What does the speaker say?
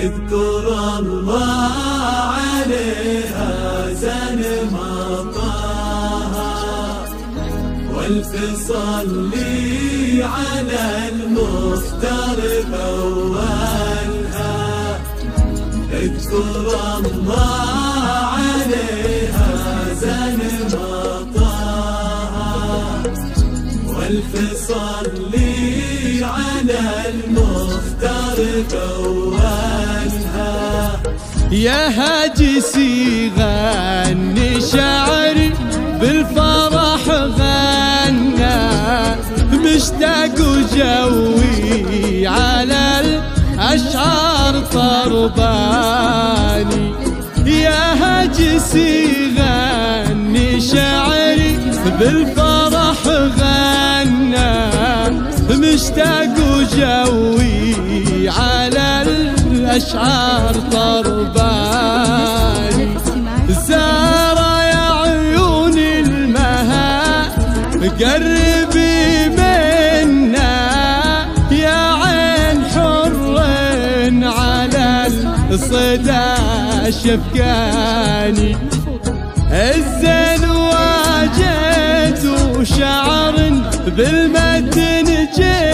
اذكر الله عليها زن مطاها، والف صلي على المختار أولها. اذكر الله عليها زن مطاها، والف صلي على المختار أولها. يا هاجسي غني شعري بالفرح غنى، مشتاق وجوي على الأشعار طرباني. يا هاجسي غني شعري بالفرح غنى، مشتاق وجوي على الأشعار طرباني. زارة يا عيون المها قربي منا، يا عين حر على الصدى شفقاني. الزين واجد وشعر بالمتن جيت،